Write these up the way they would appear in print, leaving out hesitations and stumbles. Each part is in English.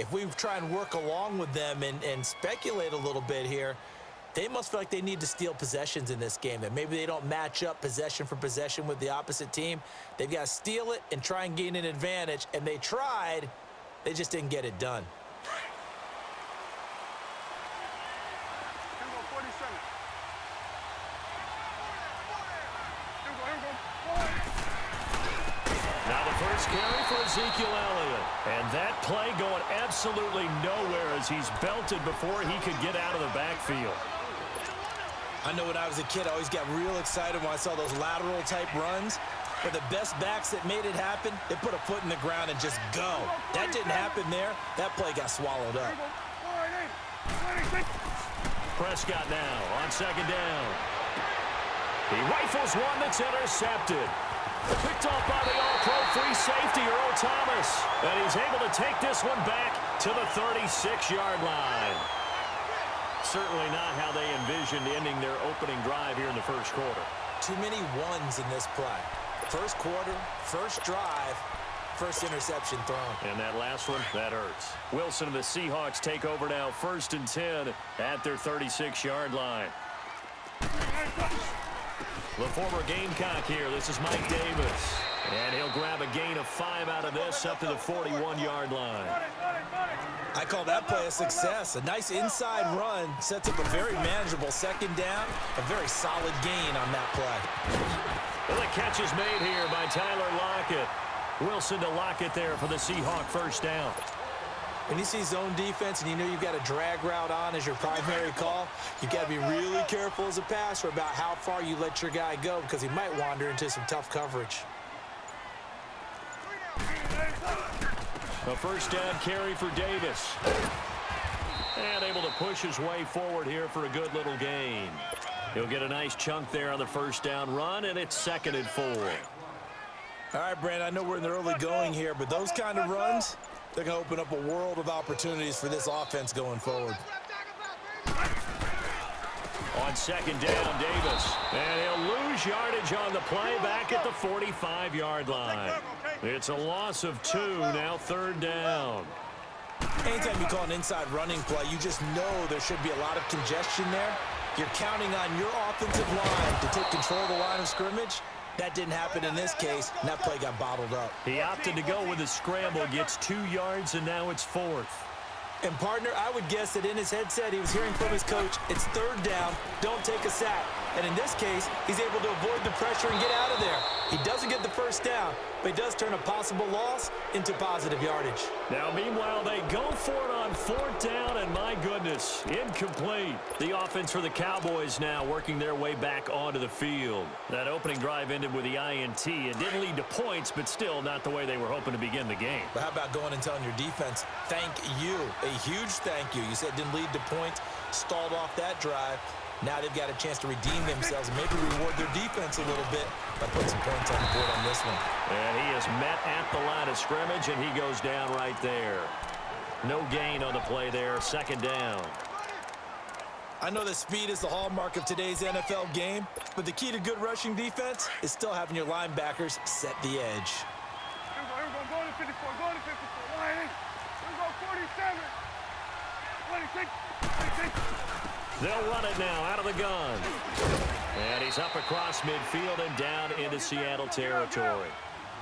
if we try and work along with them and speculate a little bit here, they must feel like they need to steal possessions in this game, that maybe they don't match up possession for possession with the opposite team. They've got to steal it and try and gain an advantage, and they tried. They just didn't get it done. Now the first carry for Ezekiel Elliott. And that play going absolutely nowhere as he's belted before he could get out of the backfield. I know when I was a kid, I always got real excited when I saw those lateral-type runs. But the best backs that made it happen, they put a foot in the ground and just go. That didn't happen there. That play got swallowed up. Prescott now on second down. He rifles one that's intercepted. Picked off by the all-pro free safety, Earl Thomas. And he's able to take this one back to the 36-yard line. Certainly not how they envisioned ending their opening drive here in the first quarter. Too many ones in this play. First quarter, first drive, first interception thrown. And that last one, that hurts. Wilson and the Seahawks take over now, 1st and 10 at their 36-yard line. The former Gamecock here. This is Mike Davis. And he'll grab a gain of 5 out of this up to the 41-yard line. I call that play a success. A nice inside run sets up a very manageable second down. A very solid gain on that play. Well, the catch is made here by Tyler Lockett. Wilson to Lockett there for the Seahawk first down. When you see zone defense and you know you've got a drag route on as your primary call, you've got to be really careful as a passer about how far you let your guy go because he might wander into some tough coverage. A first down carry for Davis. And able to push his way forward here for a good little gain. He'll get a nice chunk there on the first down run, and it's 2nd and 4. All right, Brandon, I know we're in the early going here, but those kind of runs, they're going to open up a world of opportunities for this offense going forward. On second down, Davis. And he'll lose yardage on the play back at the 45-yard line. It's a loss of 2, now 3rd down. Anytime you call an inside running play, you just know there should be a lot of congestion there. You're counting on your offensive line to take control of the line of scrimmage. That didn't happen in this case, and that play got bottled up. He opted to go with a scramble, gets 2 yards, and now it's 4th. And, partner, I would guess that in his headset he was hearing from his coach, it's 3rd down, don't take a sack. And in this case, he's able to avoid the pressure and get out of there. He doesn't get the first down, but he does turn a possible loss into positive yardage. Now, meanwhile, they go for it on 4th down, and my goodness, incomplete. The offense for the Cowboys now working their way back onto the field. That opening drive ended with the INT. It didn't lead to points, but still not the way they were hoping to begin the game. But how about going and telling your defense, thank you, a huge thank you. You said it didn't lead to points, stalled off that drive. Now they've got a chance to redeem themselves and maybe reward their defense a little bit by putting some points on the board on this one. And he is met at the line of scrimmage, and he goes down right there. No gain on the play there, 2nd down. I know that speed is the hallmark of today's NFL game, but the key to good rushing defense is still having your linebackers set the edge. Here we go, go to 54, go to 54, line in. Here we go, 47, 26, 26. They'll run it now out of the gun. And he's up across midfield and down into Seattle territory.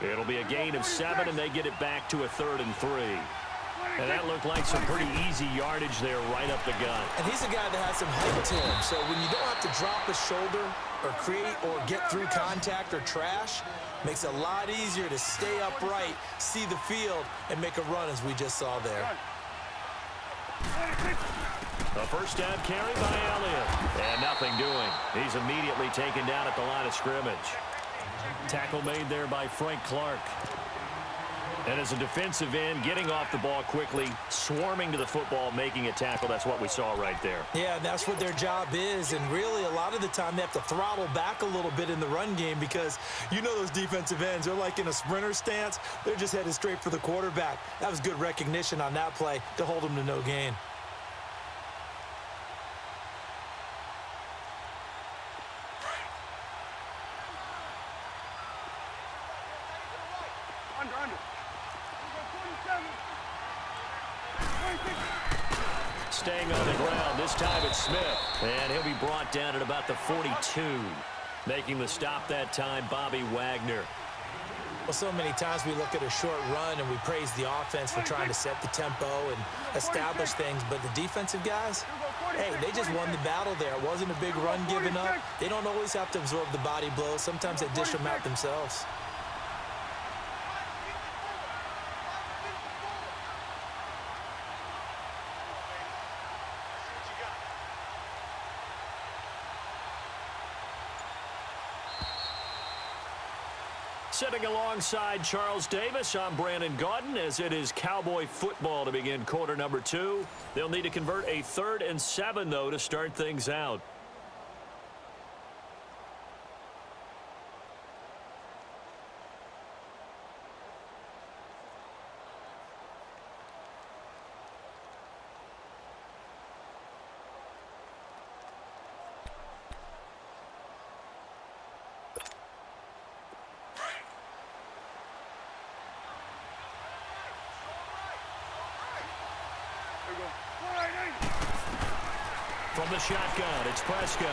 It'll be a gain of 7, and they get it back to a 3rd and 3. And that looked like some pretty easy yardage there right up the gut. And he's a guy that has some height to him. So when you don't have to drop a shoulder or create or get through contact or trash, makes it a lot easier to stay upright, see the field, and make a run as we just saw there. A first down carry by Elliott. And nothing doing. He's immediately taken down at the line of scrimmage. Tackle made there by Frank Clark. And as a defensive end, getting off the ball quickly, swarming to the football, making a tackle. That's what we saw right there. Yeah, that's what their job is. And really, a lot of the time, they have to throttle back a little bit in the run game because you know those defensive ends, they're like in a sprinter stance. They're just headed straight for the quarterback. That was good recognition on that play to hold them to no gain. staying on the ground. This time it's Smith. And he'll be brought down at about the 42. Making the stop that time, Bobby Wagner. Well, so many times we look at a short run and we praise the offense for trying to set the tempo and establish things, but the defensive guys, hey, they just won the battle there. It wasn't a big run given up. They don't always have to absorb the body blows. Sometimes they dish them out themselves. Sitting alongside Charles Davis, I'm Brandon Gaudin, as it is Cowboy football to begin quarter number 2. They'll need to convert a 3rd and 7, though, to start things out. From the shotgun, it's Prescott.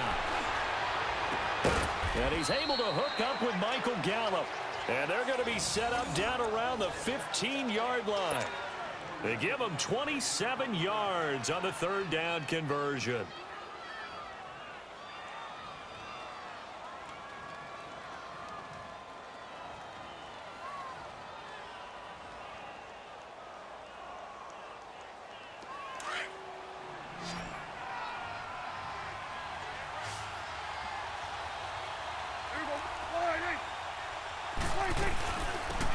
And he's able to hook up with Michael Gallup. And they're going to be set up down around the 15-yard line. They give him 27 yards on the 3rd down conversion.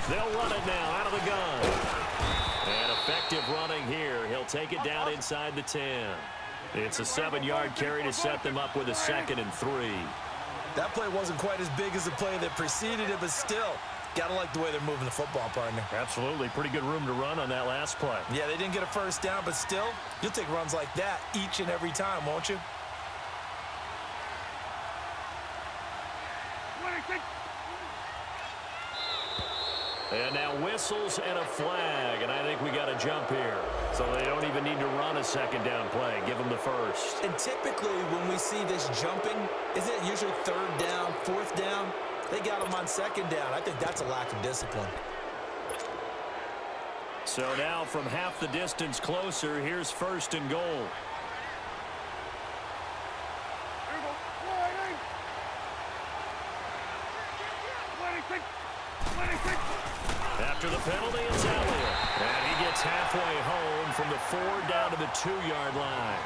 They'll run it now out of the gun. And effective running here. He'll take it down inside the 10. It's a 7-yard carry to set them up with a 2nd and 3. That play wasn't quite as big as the play that preceded it, but still, gotta like the way they're moving the football, partner. Absolutely. Pretty good room to run on that last play. Yeah, they didn't get a 1st down, but still, you'll take runs like that each and every time, won't you? And now whistles and a flag, and I think we got a jump here. So they don't even need to run a 2nd down play. Give them the 1st. And typically when we see this jumping, isn't it usually 3rd down, 4th down? They got them on 2nd down. I think that's a lack of discipline. So now from half the distance closer, here's 1st and goal. After the penalty, it's Elliott. And he gets halfway home from the 4 down to the 2-yard line.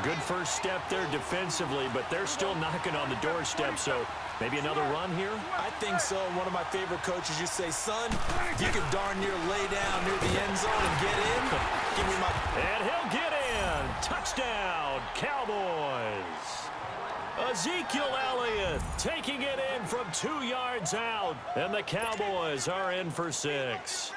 Good first step there defensively, but they're still knocking on the doorstep, so maybe another run here? I think so. One of my favorite coaches, you say, son, if you can darn near lay down near the end zone and get in, give me my... And he'll get in. Touchdown, Cowboys. Ezekiel Elliott taking it in from 2 yards out, and the Cowboys are in for 6.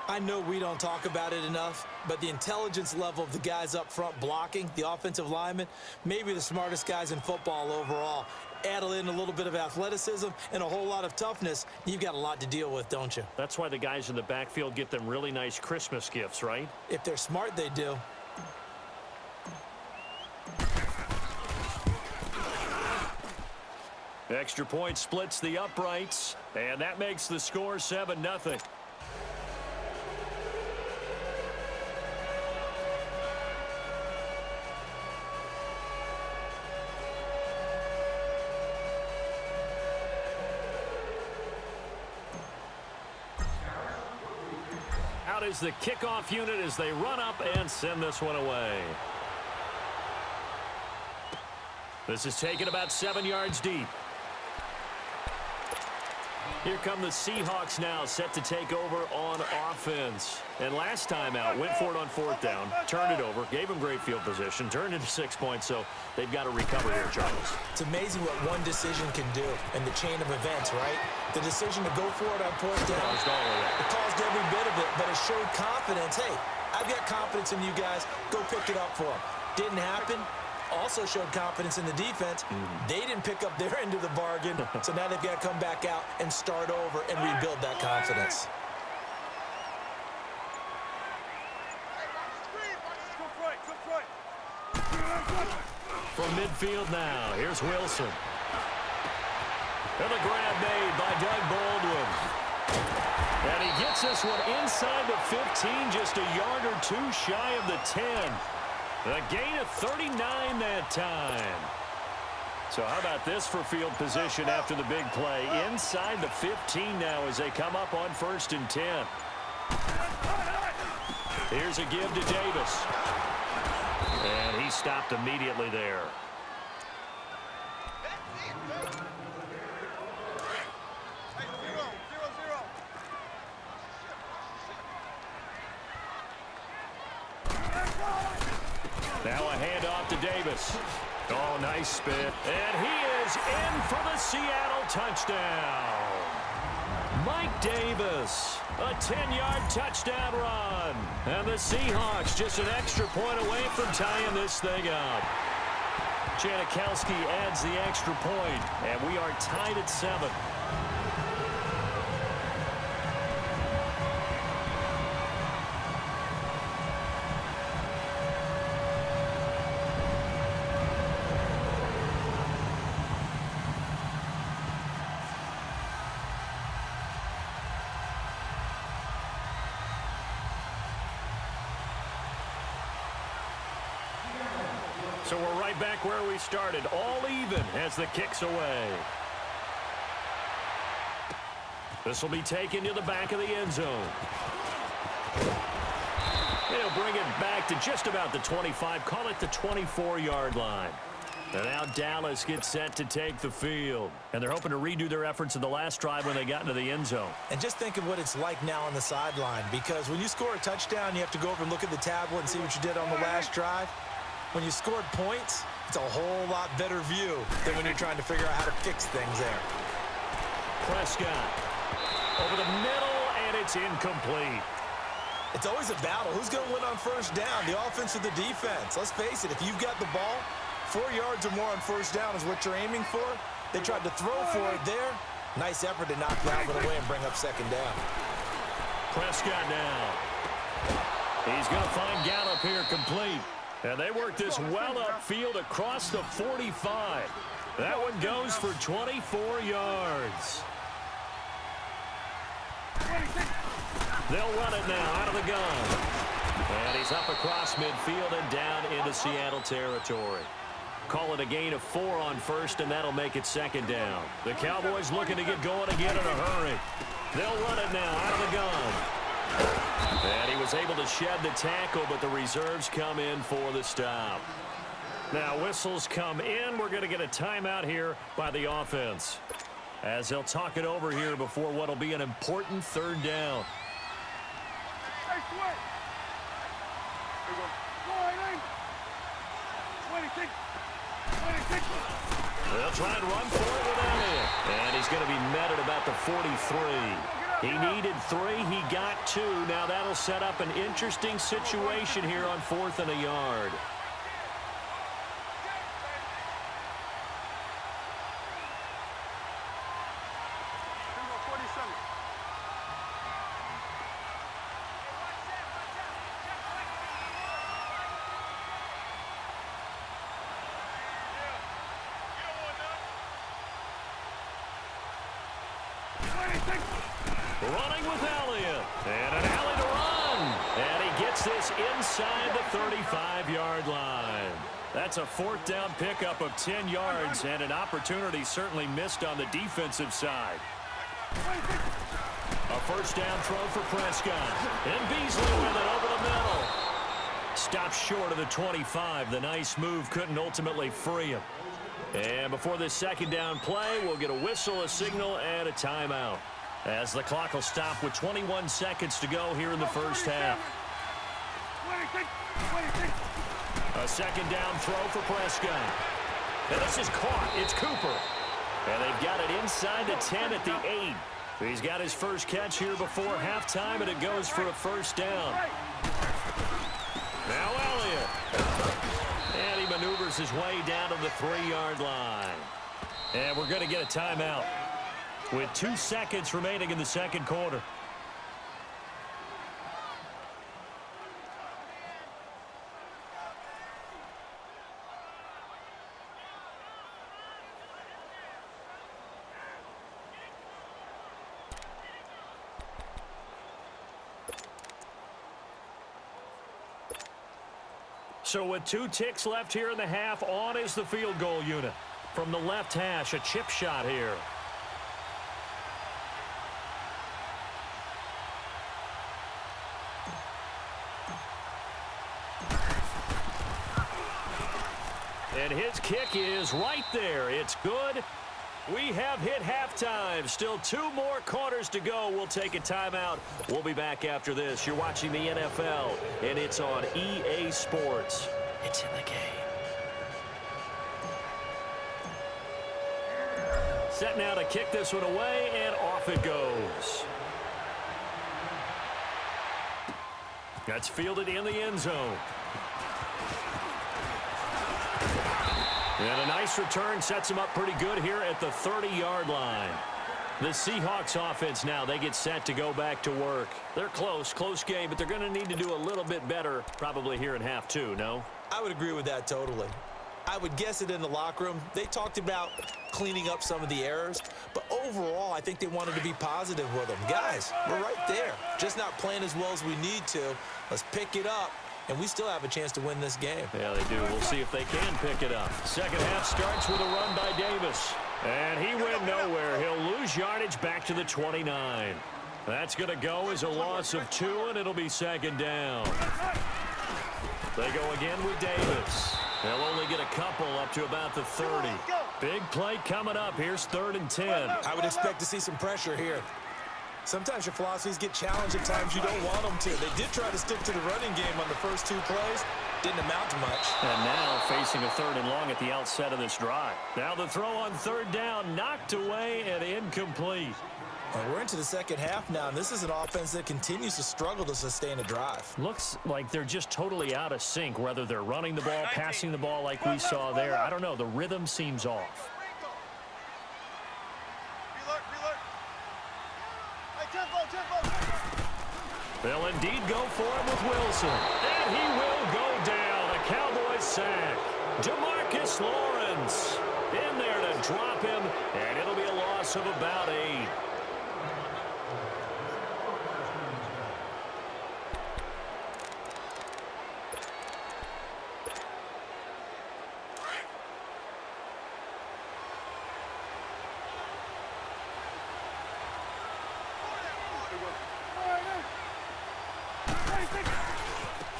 I know we don't talk about it enough, but the intelligence level of the guys up front blocking, the offensive linemen, maybe the smartest guys in football overall. Add in a little bit of athleticism and a whole lot of toughness, you've got a lot to deal with, don't you? That's why the guys in the backfield get them really nice Christmas gifts, right? If they're smart, they do. Extra point splits the uprights, and that makes the score 7-0. Out is the kickoff unit as they run up and send this one away. This is taken about 7 yards deep. Here come the Seahawks now, set to take over on offense. And last time out, went for it on 4th down, turned it over, gave them great field position, turned into 6 points, so they've got to recover here, Charles. It's amazing what one decision can do in the chain of events, right? The decision to go for it on 4th down, it caused every bit of it, but it showed confidence. Hey, I've got confidence in you guys. Go pick it up for them. Didn't happen. Also showed confidence in the defense. They didn't pick up their end of the bargain, so now they've got to come back out and start over and rebuild that confidence. From midfield now, here's Wilson. And the grab made by Doug Baldwin. And he gets this one inside the 15, just a yard or two shy of the 10. A gain of 39 that time. So how about this for field position after the big play? Inside the 15 now as they come up on 1st and 10. Here's a give to Davis. And he stopped immediately there. Now a handoff to Davis. Oh, nice spin. And he is in for the Seattle touchdown. Mike Davis, a 10-yard touchdown run. And the Seahawks just an extra point away from tying this thing up. Janikowski adds the extra point, and we are tied at 7. So we're right back where we started, all even as the kick's away. This will be taken to the back of the end zone. He'll bring it back to just about the 25, call it the 24-yard line. And now Dallas gets set to take the field. And they're hoping to redo their efforts in the last drive when they got into the end zone. And just think of what it's like now on the sideline, because when you score a touchdown, you have to go over and look at the tablet and see what you did on the last drive. When you scored points, it's a whole lot better view than when you're trying to figure out how to fix things there. Prescott over the middle, and it's incomplete. It's always a battle. Who's going to win on 1st down, the offense or the defense? Let's face it, if you've got the ball, 4 yards or more on 1st down is what you're aiming for. They tried to throw for it there. Nice effort to knock Galvin away and bring up 2nd down. Prescott now. He's going to find Gallup here complete. And they work this well upfield across the 45. That one goes for 24 yards. They'll run it now out of the gun. And he's up across midfield and down into Seattle territory. Call it a gain of 4 on 1st, and that'll make it 2nd down. The Cowboys looking to get going again in a hurry. They'll run it now out of the gun. And he was able to shed the tackle, but the reserves come in for the stop. Now whistles come in. We're going to get a timeout here by the offense, as they'll talk it over here before what will be an important 3rd down. They'll try and run for it with Elliott. And he's going to be met at about the 43. He needed 3. He got 2. Now that'll set up an interesting situation here on 4th and a yard. Running with Elliott. And an alley to run. And he gets this inside the 35-yard line. That's a 4th down pickup of 10 yards, and an opportunity certainly missed on the defensive side. A 1st down throw for Prescott. And Beasley with it over the middle. Stopped short of the 25. The nice move couldn't ultimately free him. And before this 2nd down play, we'll get a whistle, a signal, and a timeout, as the clock will stop with 21 seconds to go here in the 1st half. A 2nd down throw for Prescott. And this is caught. It's Cooper. And they've got it inside the 10 at the 8. He's got his first catch here before halftime, and it goes for a 1st down. Now Elliott. And he maneuvers his way down to the 3-yard line. And we're going to get a timeout with 2 seconds remaining in the 2nd quarter. So with 2 ticks left here in the half, on is the field goal unit. From the left hash, a chip shot here. And his kick is right there. It's good. We have hit halftime. Still 2 more quarters to go. We'll take a timeout. We'll be back after this. You're watching the NFL, and it's on EA Sports. It's in the game. Set now to kick this one away, and off it goes. That's fielded in the end zone. And a nice return sets him up pretty good here at the 30-yard line. The Seahawks offense now, they get set to go back to work. They're close game, but they're going to need to do a little bit better probably here in half 2, no? I would agree with that totally. I would guess it in the locker room. They talked about cleaning up some of the errors, but overall, I think they wanted to be positive with them. Guys, we're right there. Just not playing as well as we need to. Let's pick it up. And we still have a chance to win this game. Yeah, they do. We'll see if they can pick it up. Second half starts with a run by Davis. And he went nowhere. He'll lose yardage back to the 29. That's going to go as a loss of 2, and it'll be second down. They go again with Davis. They'll only get a couple up to about the 30. Big play coming up. Here's 3rd and 10. I would expect to see some pressure here. Sometimes your philosophies get challenged at times you don't want them to. They did try to stick to the running game on the first 2 plays. Didn't amount to much. And now facing a 3rd and long at the outset of this drive. Now the throw on 3rd down, knocked away and incomplete. And we're into the second half now, and this is an offense that continues to struggle to sustain a drive. Looks like they're just totally out of sync, whether they're running the ball, passing the ball like we saw there. I don't know. The rhythm seems off. They'll indeed go for him with Wilson. And he will go down. A Cowboys sack. DeMarcus Lawrence in there to drop him, and it'll be a loss of about 8.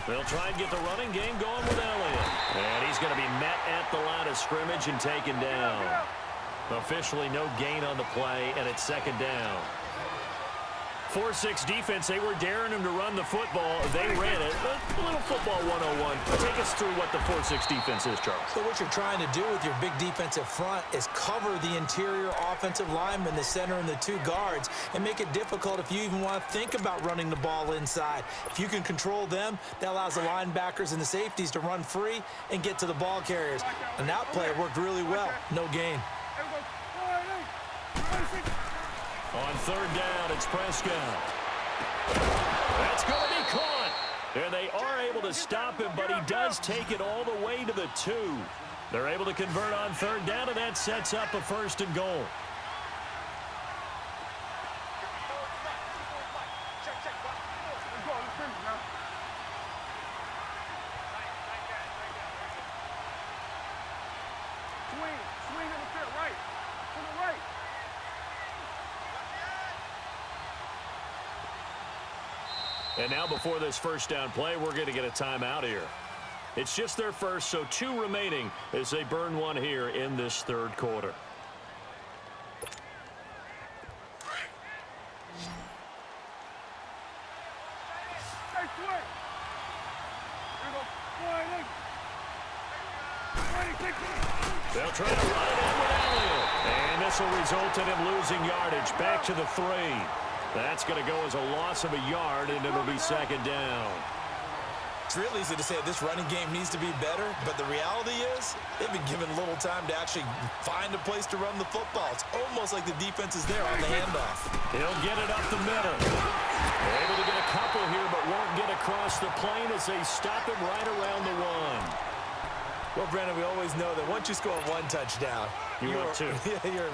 They'll try and get the running game going with Elliott. And he's going to be met at the line of scrimmage and taken down. Officially no gain on the play, and it's second down. 4-6 defense, they were daring him to run the football. They ran it. A little football 101. Take us through what the 4-6 defense is, Charles. So what you're trying to do with your big defensive front is cover the interior offensive lineman, the center, and the 2 guards, and make it difficult if you even want to think about running the ball inside. If you can control them, that allows the linebackers and the safeties to run free and get to the ball carriers. And that play worked really well. No gain. On 3rd down, it's Prescott. That's going to be caught. And they are able to stop him, but he does take it all the way to the 2. They're able to convert on 3rd down, and that sets up a 1st and goal. Swing in the fit, right. To the right. And now before this first down play, we're going to get a timeout here. It's just their first, so 2 remaining as they burn 1 here in this 3rd quarter. They'll try to run it in with Elliott. And this will result in him losing yardage back to the 3. That's going to go as a loss of a yard, and it'll be second down. It's real easy to say this running game needs to be better, but the reality is they've been given little time to actually find a place to run the football. It's almost like the defense is there on the handoff. He'll get it up the middle. They're able to get a couple here, but won't get across the plane as they stop him right around the 1. Well, Brandon, we always know that once you score 1 touchdown, you're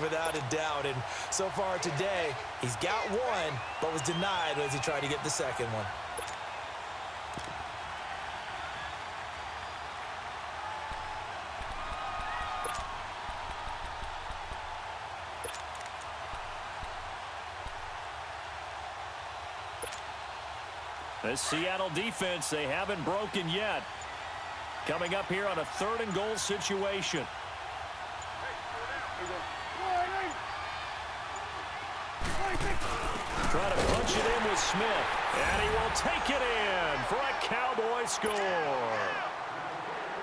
without a doubt. And so far today, he's got 1, but was denied as he tried to get the second one. The Seattle defense, they haven't broken yet. Coming up here on a 3rd and goal situation. Trying to punch it in with Smith. And he will take it in for a Cowboy score.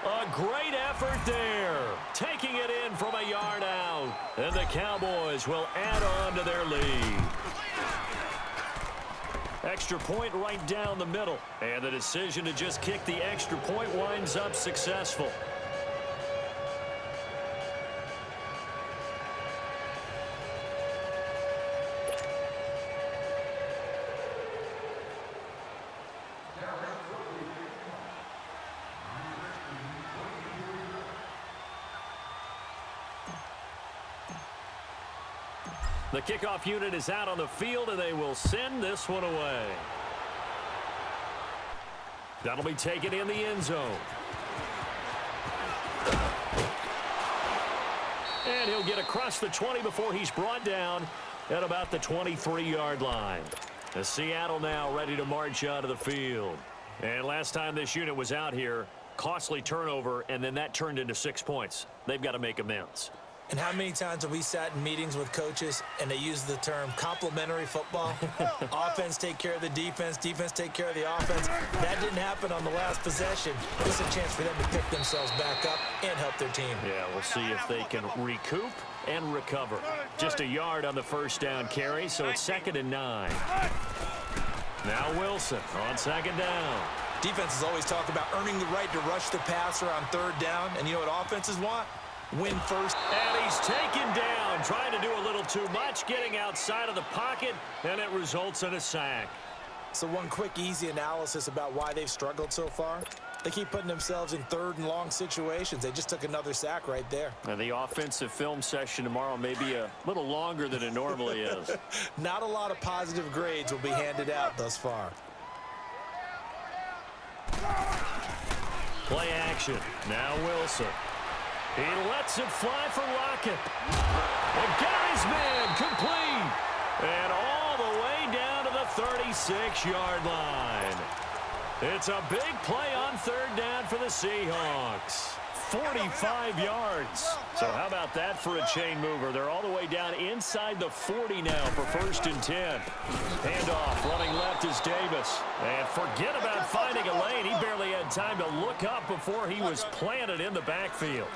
A great effort there. Taking it in from a yard out. And the Cowboys will add on to their lead. Extra point right down the middle. And the decision to just kick the extra point winds up successful. The kickoff unit is out on the field, and they will send this one away. That'll be taken in the end zone. And he'll get across the 20 before he's brought down at about the 23-yard line. The Seattle now ready to march out of the field. And last time this unit was out here, costly turnover, and then that turned into 6 points. They've got to make amends. And how many times have we sat in meetings with coaches and they use the term complementary football? Offense take care of the defense, defense take care of the offense. That didn't happen on the last possession. This is a chance for them to pick themselves back up and help their team. Yeah, we'll see if they can recoup and recover. Just a yard on the first down carry, so it's 2nd and 9. Now Wilson on 2nd down. Defenses always talk about earning the right to rush the passer on 3rd down. And you know what offenses want? Win first. And he's taken down, trying to do a little too much, getting outside of the pocket, and it results in a sack. So one quick, easy analysis about why they've struggled so far. They keep putting themselves in 3rd and long situations. They just took another sack right there. And the offensive film session tomorrow may be a little longer than it normally is. Not a lot of positive grades will be handed out thus far. Play action. Now Wilson. He lets it fly for Lockett. And got his man complete. And all the way down to the 36-yard line. It's a big play on 3rd down for the Seahawks. 45 yards. So how about that for a chain mover? They're all the way down inside the 40 now for 1st and 10. Handoff, running left is Davis. And forget about finding a lane. He barely had time to look up before he was planted in the backfield.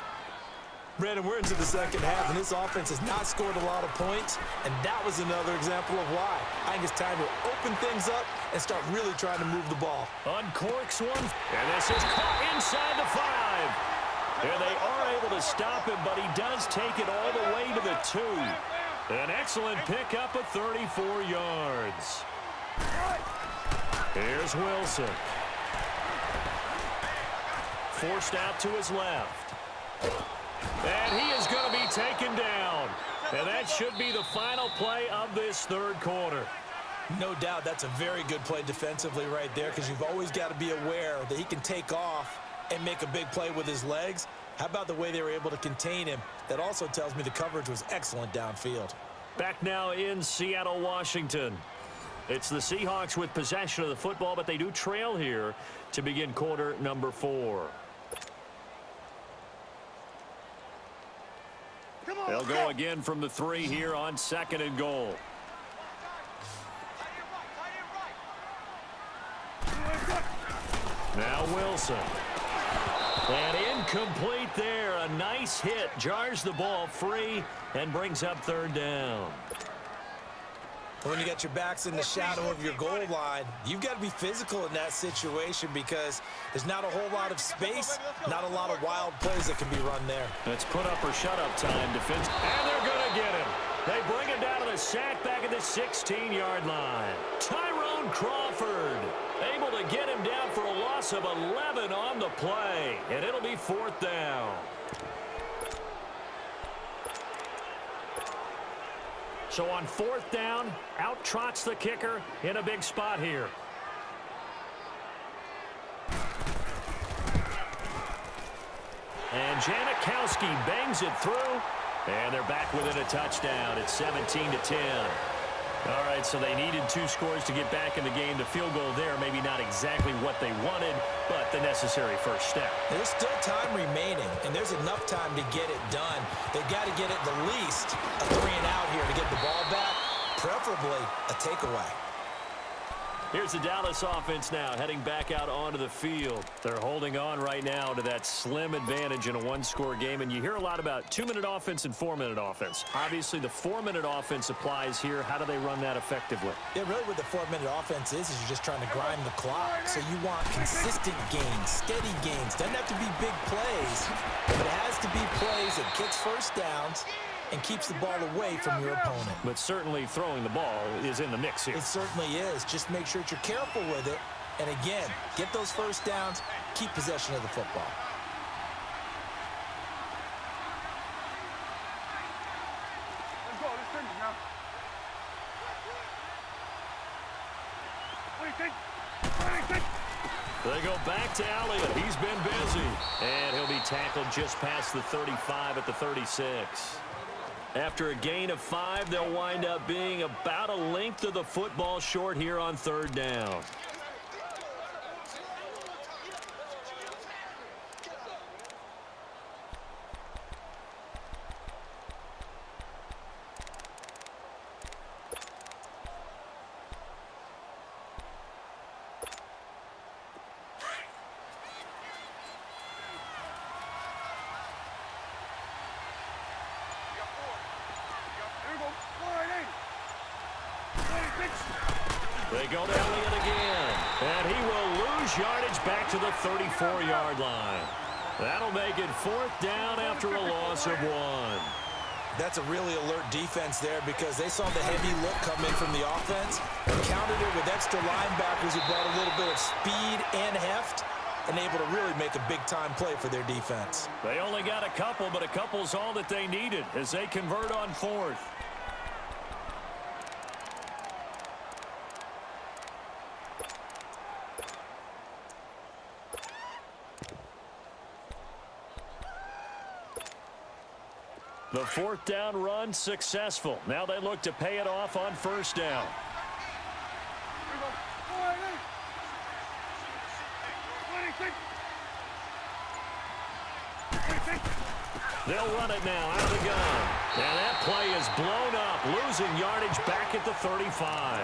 Brandon, we're into the 2nd half, and this offense has not scored a lot of points, and that was another example of why. I think it's time to open things up and start really trying to move the ball. Uncorks one, and this is caught inside the 5. And they are able to stop him, but he does take it all the way to the 2. An excellent pickup of 34 yards. Here's Wilson. Forced out to his left. And he is going to be taken down. And that should be the final play of this 3rd quarter. No doubt that's a very good play defensively right there, because you've always got to be aware that he can take off and make a big play with his legs. How about the way they were able to contain him? That also tells me the coverage was excellent downfield. Back now in Seattle, Washington. It's the Seahawks with possession of the football, but they do trail here to begin quarter number 4. They'll go again from the 3 here on 2nd and goal. Now Wilson. And incomplete there. A nice hit. Jars the ball free and brings up 3rd down. When you got your backs in the shadow of your goal line, you've got to be physical in that situation, because there's not a whole lot of space, not a lot of wild plays that can be run there. It's put up or shut up time, defense. And they're going to get him. They bring him down to the sack back at the 16-yard line. Tyrone Crawford able to get him down for a loss of 11 on the play. And it'll be 4th down. So on 4th down, out trots the kicker in a big spot here. And Janikowski bangs it through. And they're back within a touchdown. It's 17-10. All right, so they needed 2 scores to get back in the game. The field goal there, maybe not exactly what they wanted, but the necessary first step. There's still time remaining, and there's enough time to get it done. They've got to get at the least a 3-and-out here to get the ball back, preferably a takeaway. Here's the Dallas offense now, heading back out onto the field. They're holding on right now to that slim advantage in a 1-score game, and you hear a lot about 2-minute offense and 4-minute offense. Obviously, the 4-minute offense applies here. How do they run that effectively? Yeah, really what the 4-minute offense is you're just trying to grind the clock. So you want consistent gains, steady gains. Doesn't have to be big plays, but it has to be plays that gets first downs and keeps the ball away from your opponent. But certainly throwing the ball is in the mix here. It certainly is. Just make sure that you're careful with it. And again, get those first downs, keep possession of the football. Let's go. Let's finish now. What do you think? They go back to Elliott. He's been busy. And he'll be tackled just past the 35 at the 36. After a gain of 5, they'll wind up being about a length of the football short here on 3rd down. They go to Elliott again, and he will lose yardage back to the 34-yard line. That'll make it 4th down after a loss of 1. That's a really alert defense there because they saw the heavy look come in from the offense and countered it with extra linebackers who brought a little bit of speed and heft and able to really make a big-time play for their defense. They only got a couple, but a couple's all that they needed as they convert on 4th. The 4th down run successful. Now they look to pay it off on 1st down. They'll run it now out of the gun. And that play is blown up, losing yardage back at the 35.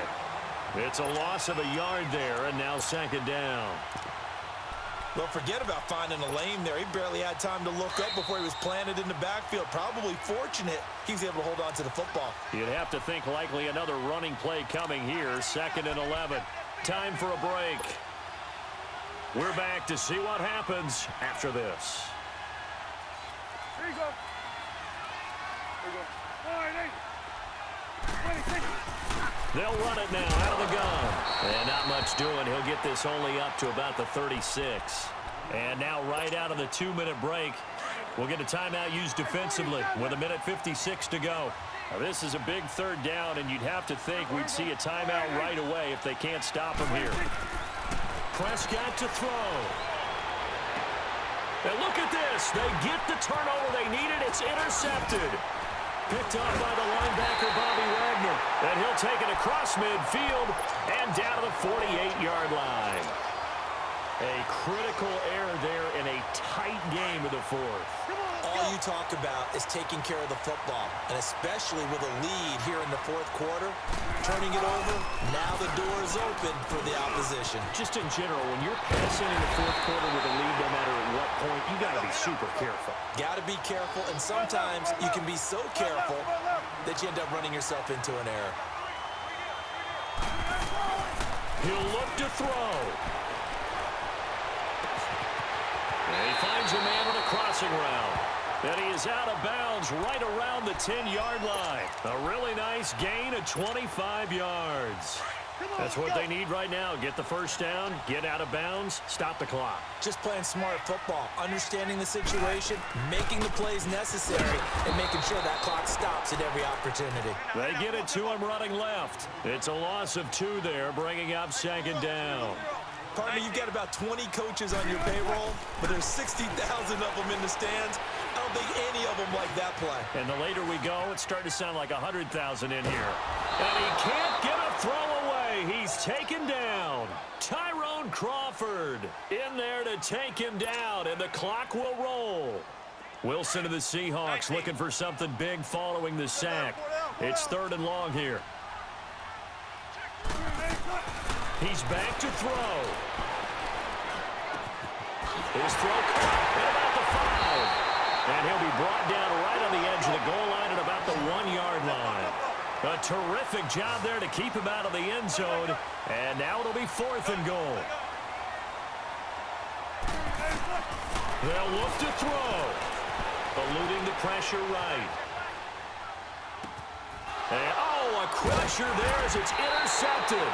It's a loss of a yard there, and now 2nd down. Well, forget about finding a lane there. He barely had time to look up before he was planted in the backfield. Probably fortunate he was able to hold on to the football. You'd have to think likely another running play coming here. 2nd and 11. Time for a break. We're back to see what happens after this. Here you go. Here you go. All right, 26. They'll run it now out of the gun. And not much doing. He'll get this only up to about the 36. And now right out of the 2-minute break, we'll get a timeout used defensively with 1:56 to go. Now, this is a big 3rd down, and you'd have to think we'd see a timeout right away if they can't stop him here. Prescott to throw. And look at this. They get the turnover they needed. It's intercepted. Picked off by the linebacker, Bobby Wagner. And he'll take it across midfield and down to the 48-yard line. A critical error there in a tight game of the 4th. All you talk about is taking care of the football, and especially with a lead here in the 4th quarter, turning it over, now the door is open for the opposition. Just in general, when you're passing in the 4th quarter with a lead, no matter at what point, you got to be super careful. Got to be careful, and sometimes you can be so careful that you end up running yourself into an error. He'll look to throw. And he finds a man with a crossing route. And he is out of bounds right around the 10-yard line. A really nice gain of 25 yards. That's what they need right now. Get the first down, get out of bounds, stop the clock. Just playing smart football, understanding the situation, making the plays necessary, and making sure that clock stops at every opportunity. They get it to him running left. It's a loss of 2 there, bringing up 2nd down. Partner, you've got about 20 coaches on your payroll, but there's 60,000 of them in the stands. I don't think any of them like that play. And the later we go, it's starting to sound like 100,000 in here. And he can't get a throw away. He's taken down. Tyrone Crawford in there to take him down, and the clock will roll. Wilson of the Seahawks looking for something big following the sack. It's 3rd and long here. He's back to throw. His throw caught at about the 5. And he'll be brought down right on the edge of the goal line at about the 1-yard line. A terrific job there to keep him out of the end zone. And now it'll be 4th and goal. They'll look to throw. Eluding the pressure right. And, oh, a crusher there as it's intercepted.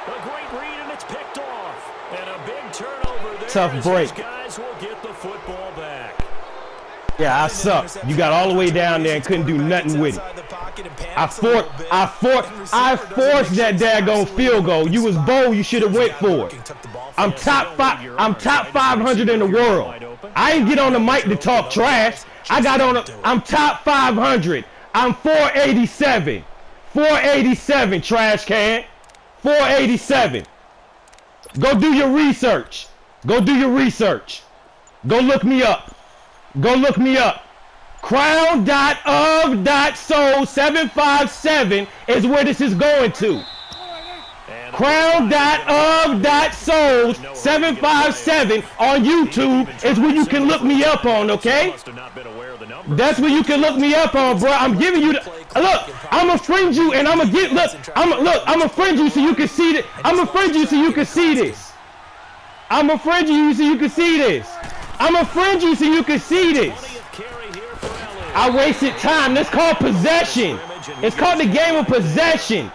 A great read, and it's picked off. And a big turnover there. Tough break. These guys will get the football back. Yeah, I suck. You got all the way down there and couldn't do nothing with it. I forced that daggone field goal. You was bold. You should have went for it. I'm top 500 in the world. I ain't get on the mic to talk trash. I'm top 500. I'm 487. 487, trash can. 487. Go do your research. Go do your research. Go look me up. Go look me up. Crown.of.soul757 is where this is going to. Crown.of.soul757 on YouTube is where you can look me up on, okay? That's where you can look me up on, bro. I'm giving you the look. I'm gonna friend you, and I'm gonna get I'm gonna friend you so you can see this. I'm gonna friend you so you can see this. I'm gonna friend you so you can see this. I'm gonna friend you so you can see this. I wasted time. That's called possession. It's called the game of possession.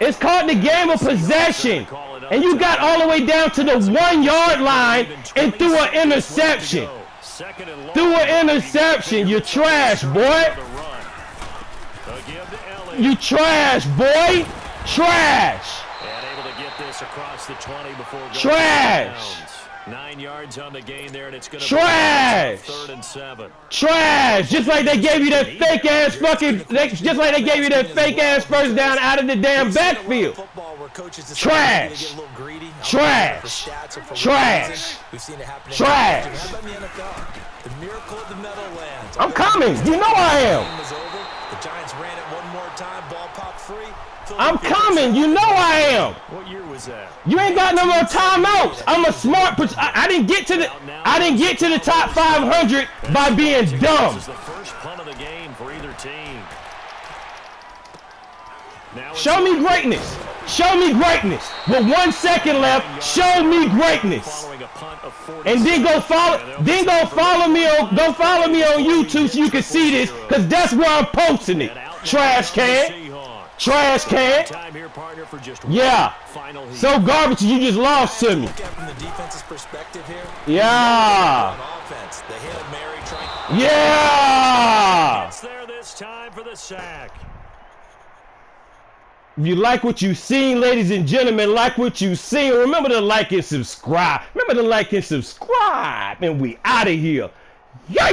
It's called the game of possession. And you got all the way down to the 1-yard line and threw an interception. Threw an interception. You're trash, boy. You trash, boy. Trash. And able to get this across the 20 before going trash. 9 yards on the gain there, and it's going to trash. Be 3rd and 7. Trash. Just like they gave you that fake ass just like they gave you that fake ass first down out of the damn backfield. Trash. Trash. Trash. Trash. I'm coming. You know I am. The Giants ran it one more time. Ball popped free. I'm coming. You know I am. What year was that? You ain't got no more timeouts. I'm a smart person. I didn't get to the top 500 by being dumb. This is the first punt of the game for either team. Show me greatness. Show me greatness. With 1 second left, show me greatness. And then go follow me on YouTube so you can see this, because that's where I'm posting it. Trash can. Trash can. Yeah. So garbage, you just lost to me. Yeah. Yeah. It's there this time for the sack. If you like what you've seen, ladies and gentlemen, like what you've seen, remember to like and subscribe. And we out of here. Yeah.